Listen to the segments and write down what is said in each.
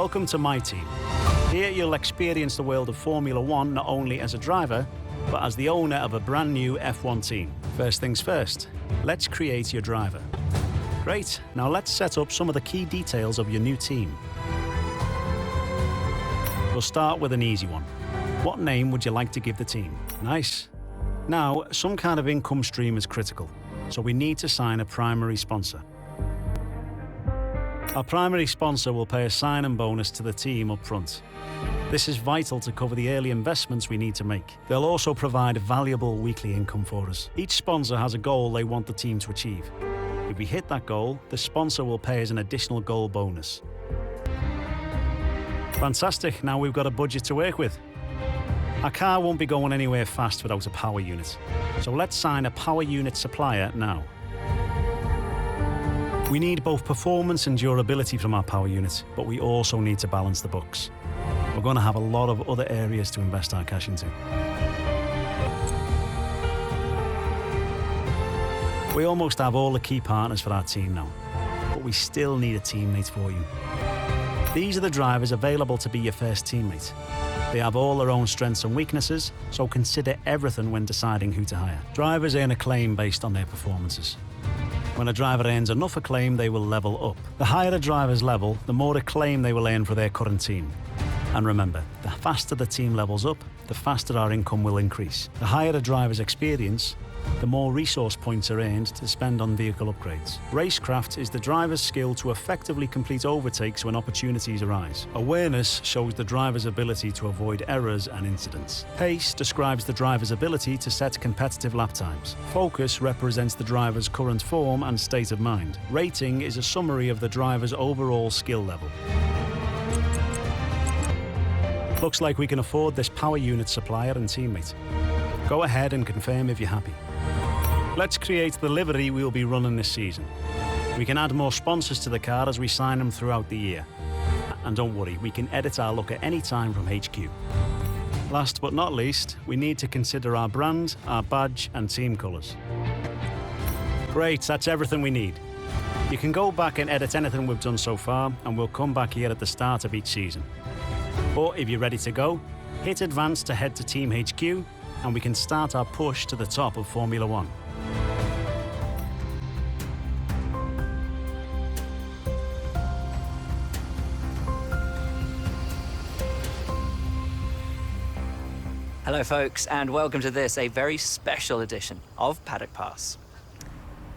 Welcome to MyTEAM. Here you'll experience the world of Formula One not only as a driver, but as the owner of a brand new F1 team. First things first, let's create your driver. Great, now let's set up some of the key details of your new team. We'll start with an easy one. What name would you like to give the team? Nice. Now, some kind of income stream is critical, so we need to sign a primary sponsor. Our primary sponsor will pay a sign-in bonus to the team up front. This is vital to cover the early investments we need to make. They'll also provide valuable weekly income for us. Each sponsor has a goal they want the team to achieve. If we hit that goal, the sponsor will pay us an additional goal bonus. Fantastic, now we've got a budget to work with. Our car won't be going anywhere fast without a power unit, so let's sign a power unit supplier now. We need both performance and durability from our power unit, but we also need to balance the books. We're going to have a lot of other areas to invest our cash into. We almost have all the key partners for our team now, but we still need a teammate for you. These are the drivers available to be your first teammate. They have all their own strengths and weaknesses, so consider everything when deciding who to hire. Drivers earn acclaim based on their performances. When a driver earns enough acclaim, they will level up. The higher a driver's level, the more acclaim they will earn for their current team. And remember, the faster the team levels up, the faster our income will increase. The higher a driver's experience, the more resource points are earned to spend on vehicle upgrades. Racecraft is the driver's skill to effectively complete overtakes when opportunities arise. Awareness shows the driver's ability to avoid errors and incidents. Pace describes the driver's ability to set competitive lap times. Focus represents the driver's current form and state of mind. Rating is a summary of the driver's overall skill level. Looks like we can afford this power unit supplier and teammate. Go ahead and confirm if you're happy. Let's create the livery we'll be running this season. We can add more sponsors to the car as we sign them throughout the year. And don't worry, we can edit our look at any time from HQ. Last but not least, we need to consider our brand, our badge and team colours. Great, that's everything we need. You can go back and edit anything we've done so far, and we'll come back here at the start of each season. But if you're ready to go, hit advance to head to Team HQ, and we can start our push to the top of Formula One. Hello folks, and welcome to this, a very special edition of Paddock Pass.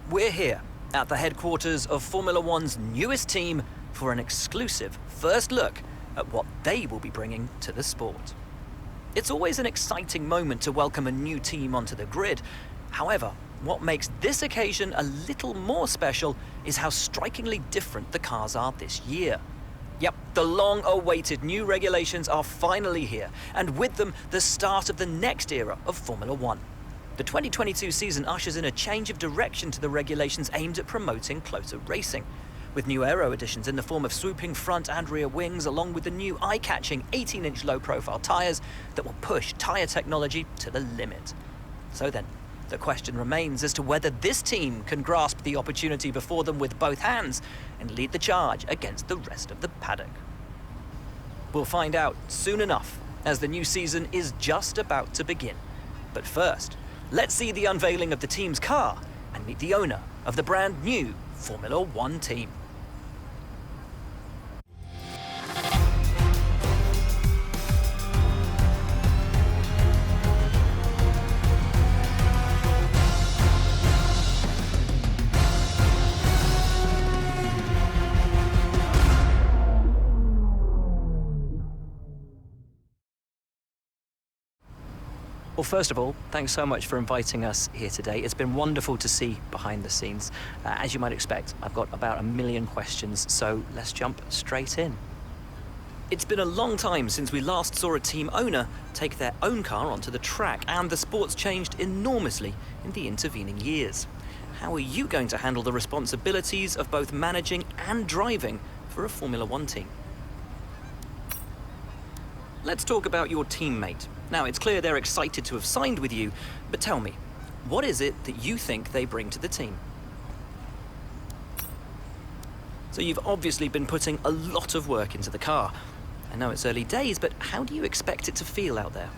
We're here at the headquarters of Formula One's newest team for an exclusive first look at what they will be bringing to the sport. It's always an exciting moment to welcome a new team onto the grid. However, what makes this occasion a little more special is how strikingly different the cars are this year. Yep, the long-awaited new regulations are finally here, and with them, the start of the next era of Formula One. The 2022 season ushers in a change of direction to the regulations aimed at promoting closer racing, with new aero additions in the form of swooping front and rear wings, along with the new eye-catching 18-inch low-profile tyres that will push tyre technology to the limit. So then, the question remains as to whether this team can grasp the opportunity before them with both hands and lead the charge against the rest of the paddock. We'll find out soon enough, as the new season is just about to begin. But first, let's see the unveiling of the team's car and meet the owner of the brand new Formula One team. Well, first of all, thanks so much for inviting us here today. It's been wonderful to see behind the scenes. As you might expect, I've got about 1 million questions, so let's jump straight in. It's been a long time since we last saw a team owner take their own car onto the track, and the sport's changed enormously in the intervening years. How are you going to handle the responsibilities of both managing and driving for a Formula One team? Let's talk about your teammate. Now, it's clear they're excited to have signed with you, but tell me, what is it that you think they bring to the team? So you've obviously been putting a lot of work into the car. I know it's early days, but how do you expect it to feel out there?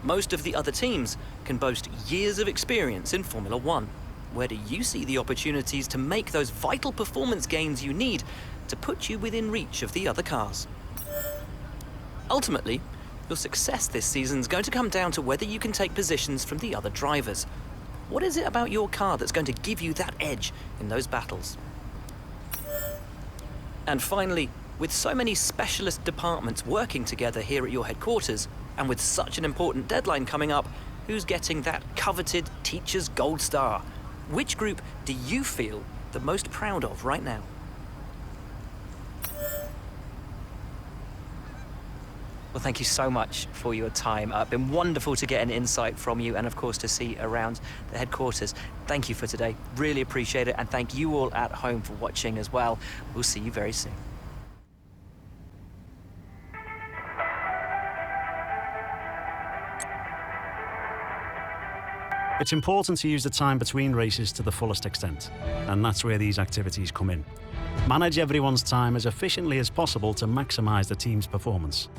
Most of the other teams can boast years of experience in Formula One. Where do you see the opportunities to make those vital performance gains you need to put you within reach of the other cars? Ultimately, your success this season is going to come down to whether you can take positions from the other drivers. What is it about your car that's going to give you that edge in those battles? And finally, with so many specialist departments working together here at your headquarters, and with such an important deadline coming up, who's getting that coveted Teacher's Gold Star? Which group do you feel the most proud of right now? Well, thank you so much for your time. It's been wonderful to get an insight from you and, of course, to see around the headquarters. Thank you for today. Really appreciate it. And thank you all at home for watching as well. We'll see you very soon. It's important to use the time between races to the fullest extent, and that's where these activities come in. Manage everyone's time as efficiently as possible to maximise the team's performance.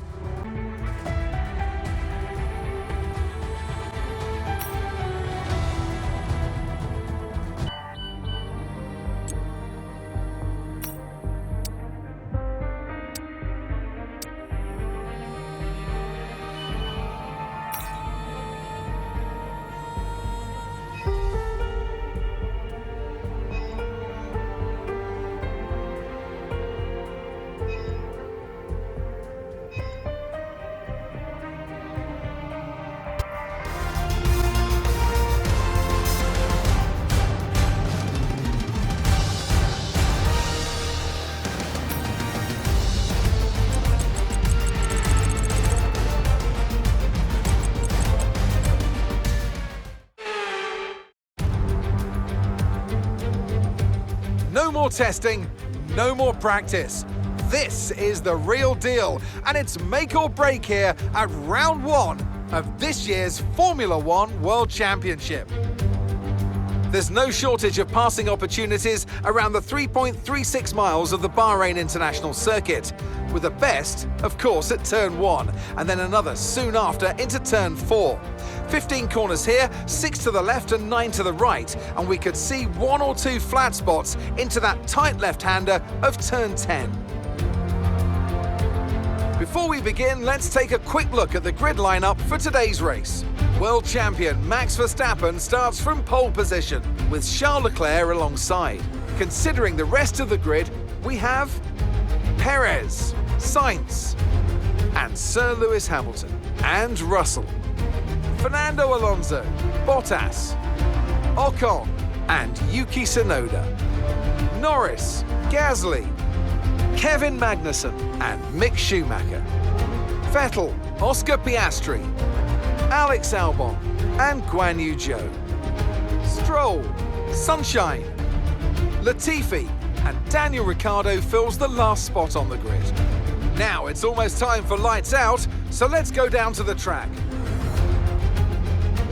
No more testing, no more practice. This is the real deal, and it's make or break here at round one of this year's Formula One World Championship. There's no shortage of passing opportunities around the 3.36 miles of the Bahrain International Circuit, with the best, of course, at turn 1, and then another soon after into turn 4. 15 corners here, 6 to the left and 9 to the right, and we could see 1 or 2 flat spots into that tight left-hander of turn 10. Before we begin, let's take a quick look at the grid lineup for today's race. World champion Max Verstappen starts from pole position, with Charles Leclerc alongside. Considering the rest of the grid, we have Perez, Sainz, and Sir Lewis Hamilton, and Russell, Fernando Alonso, Bottas, Ocon, and Yuki Tsunoda, Norris, Gasly, Kevin Magnussen, and Mick Schumacher, Vettel, Oscar Piastri, Alex Albon, and Guan Yu Zhou, Stroll, Sunshine, Latifi, and Daniel Ricciardo fills the last spot on the grid. Now it's almost time for lights out, so let's go down to the track.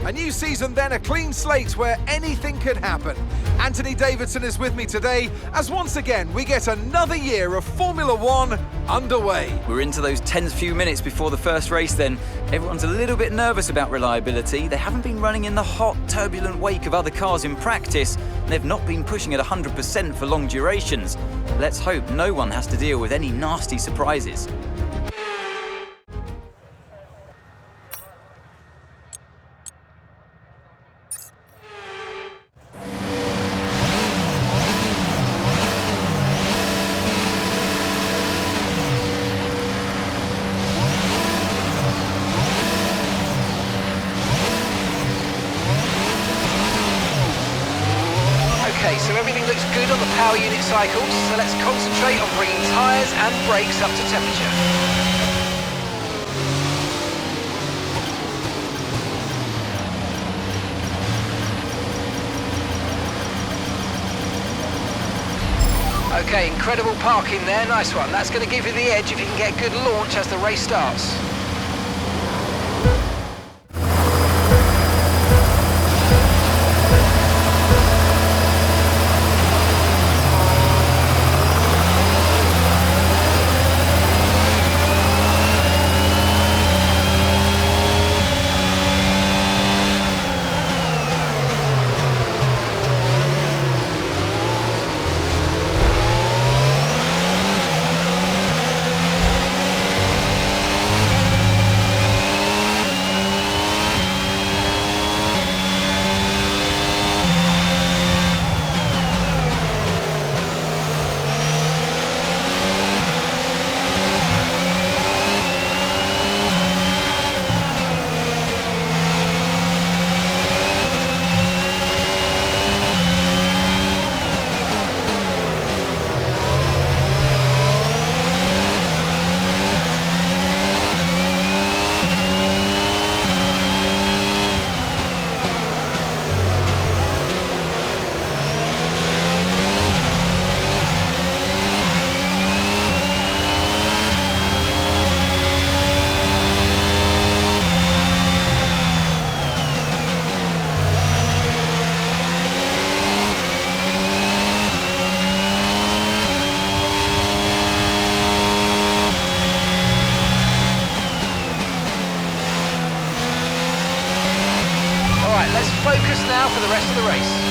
A new season, then a clean slate where anything could happen. Anthony Davidson is with me today as once again we get another year of Formula One underway. We're into those tense few minutes before the first race then. Everyone's a little bit nervous about reliability. They haven't been running in the hot, turbulent wake of other cars in practice. They've not been pushing at 100% for long durations. Let's hope no one has to deal with any nasty surprises. Okay, so everything looks good on the power unit cycles, so let's concentrate on bringing tyres and brakes up to temperature. Okay, incredible parking there, nice one. That's going to give you the edge if you can get a good launch as the race starts. the rest of the race.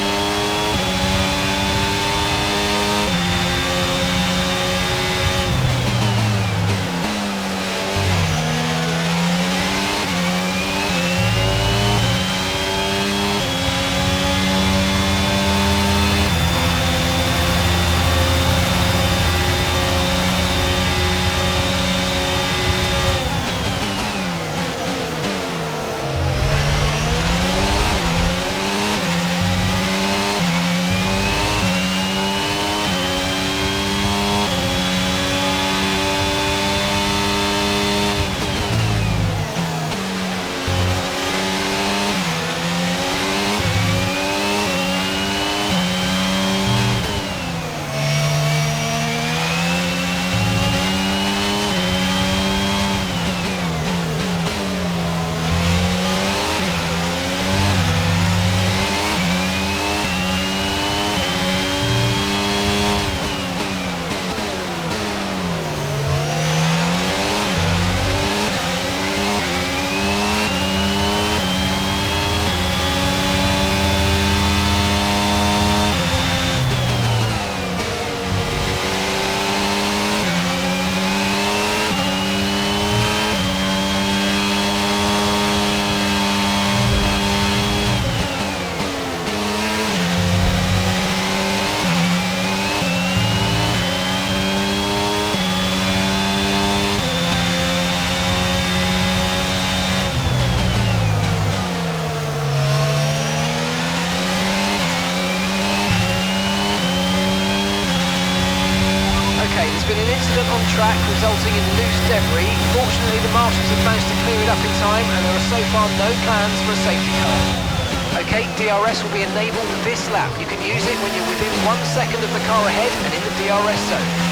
On track, resulting in loose debris. Fortunately, the marshals have managed to clear it up in time, and there are so far no plans for a safety car. Okay, DRS will be enabled this lap. You can use it when you're within 1 second of the car ahead and in the DRS zone.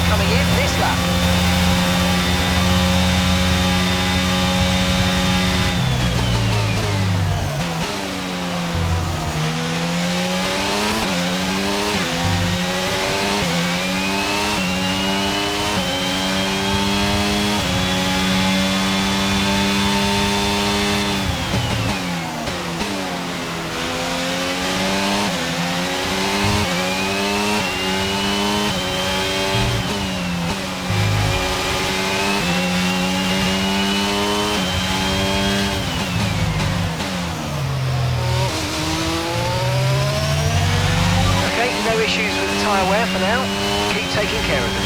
coming in this lap. No issues with the tyre wear for now. Keep taking care of them.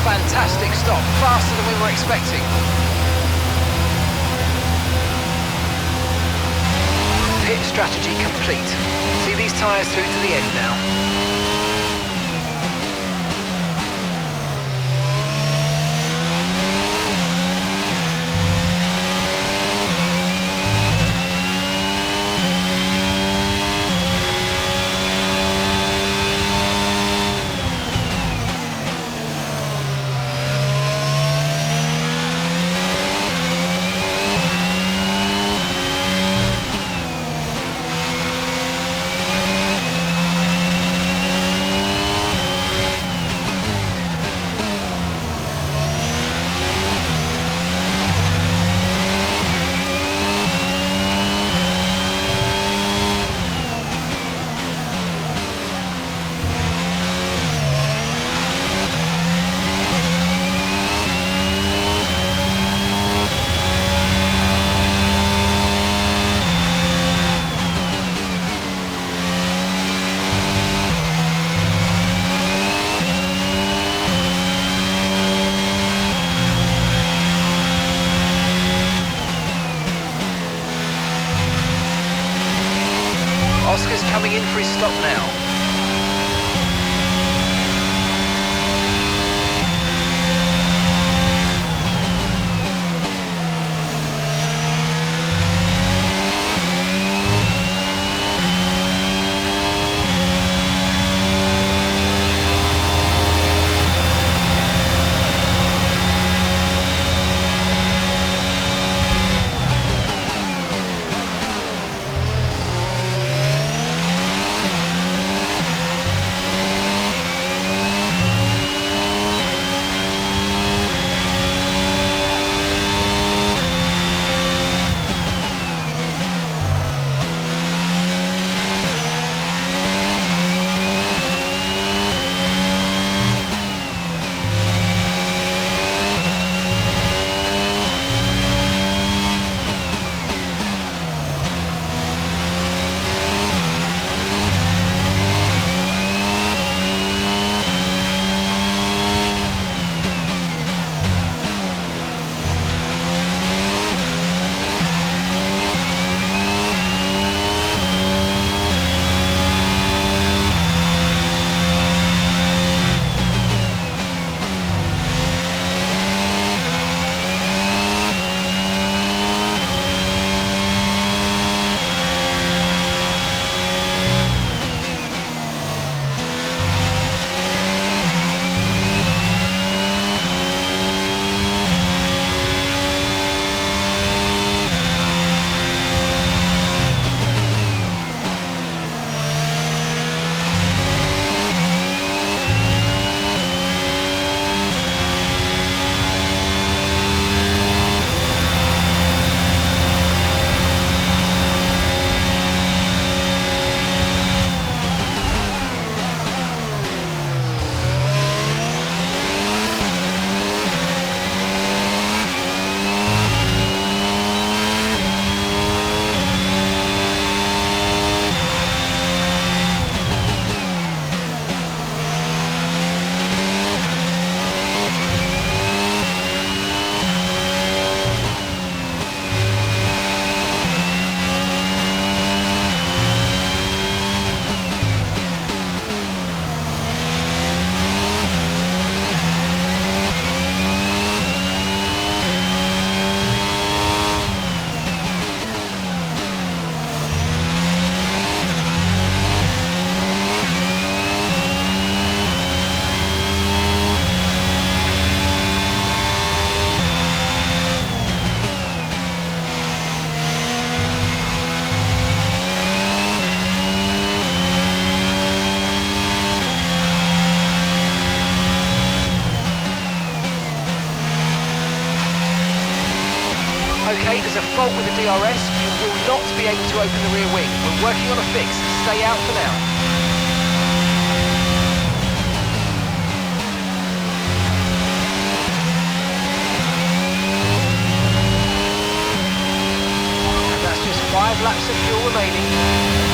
Fantastic stop, faster than we were expecting. Pit strategy complete. See these tyres through to the end now. Oscar's coming in for his stop now. fault with the DRS, you will not be able to open the rear wing. We're working on a fix. Stay out for now. And that's just 5 laps of fuel remaining.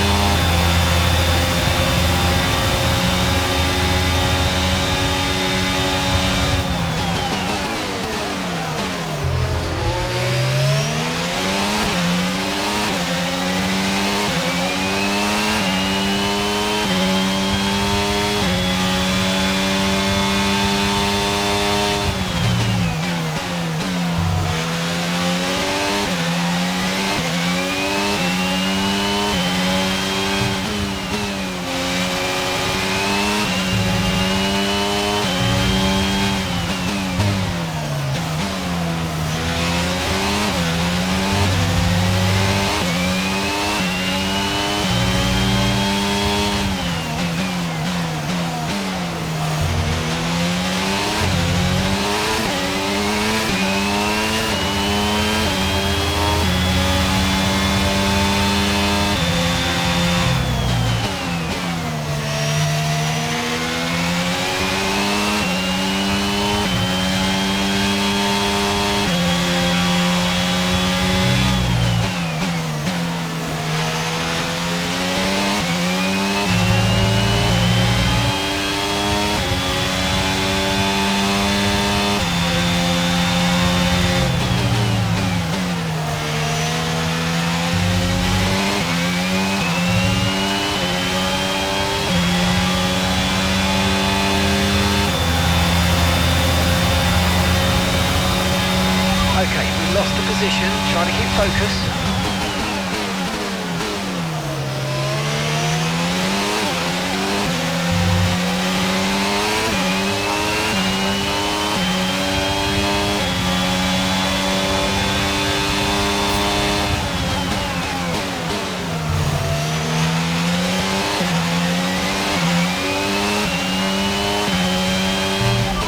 Lost the position, trying to keep focus.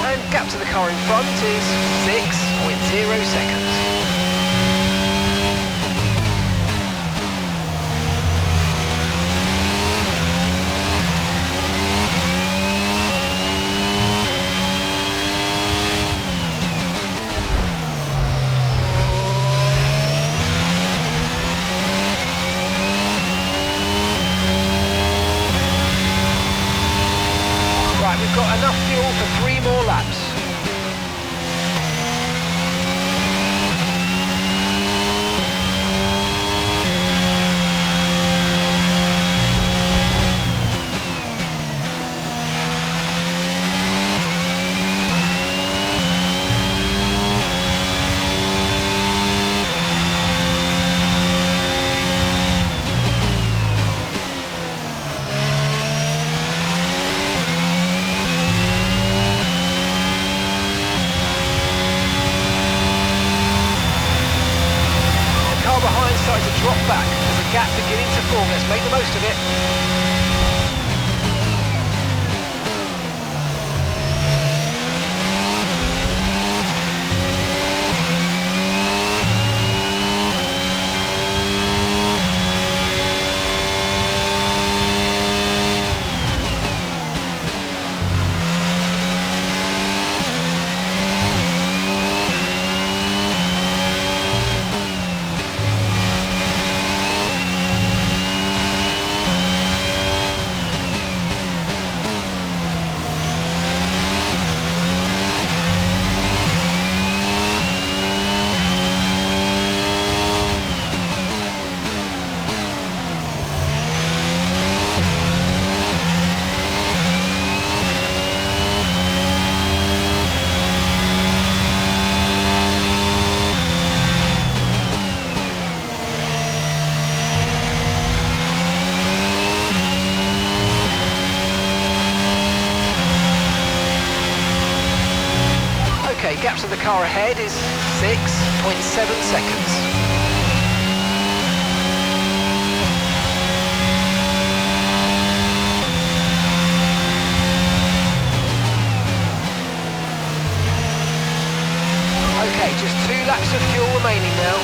And gap to the car in front is 6.0 seconds. We've got enough fuel for 3 more laps. Starting to drop back. There's a gap beginning to form. Let's make the most of it. Gap to the car ahead is 6.7 seconds. Okay, just 2 laps of fuel remaining now.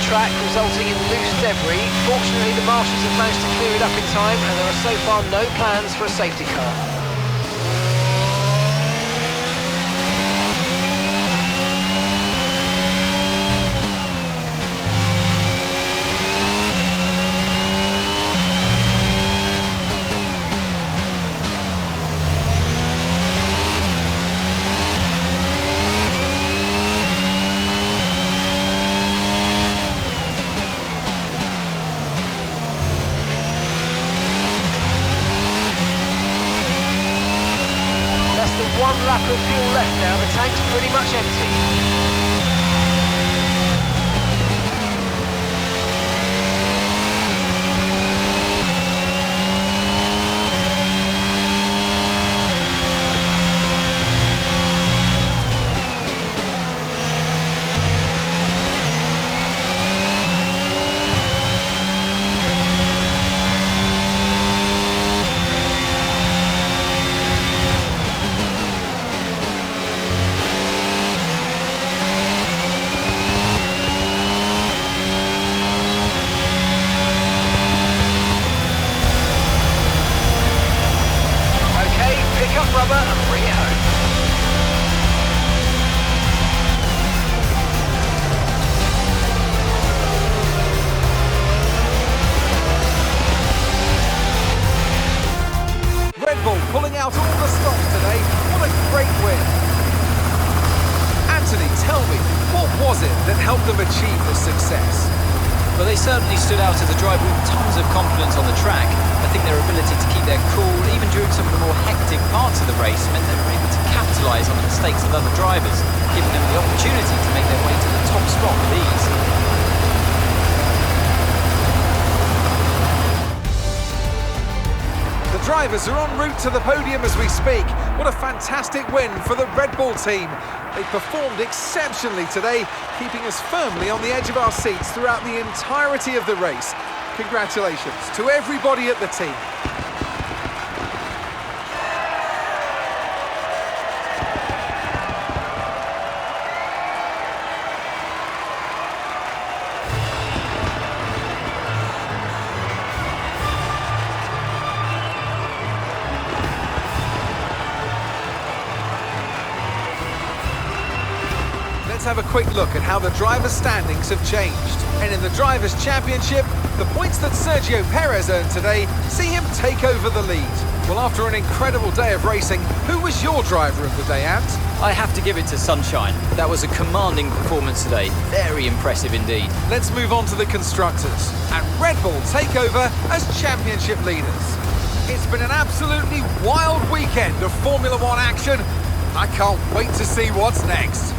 track, resulting in loose debris. Fortunately, the marshals have managed to clear it up in time, and there are so far no plans for a safety car. One lap of fuel left now, the tank's pretty much empty. Rubber and bring it home. Red Bull pulling out all the stops today. What a great win. Anthony, tell me, what was it that helped them achieve this success? Well, they certainly stood out as a driver with tons of confidence on the track. I think their ability to keep their cool, even during some of the more hectic parts of the race, meant they were able to capitalise on the mistakes of other drivers, giving them the opportunity to make their way to the top spot with ease. The drivers are en route to the podium as we speak. What a fantastic win for the Red Bull team. They performed exceptionally today, keeping us firmly on the edge of our seats throughout the entirety of the race. Congratulations to everybody at the team. Let's have a quick look at how the drivers' standings have changed. And in the Drivers' Championship, the points that Sergio Perez earned today see him take over the lead. Well, after an incredible day of racing, who was your driver of the day, Ant? I have to give it to Sunshine. That was a commanding performance today. Very impressive indeed. Let's move on to the constructors. And Red Bull take over as championship leaders. It's been an absolutely wild weekend of Formula One action. I can't wait to see what's next.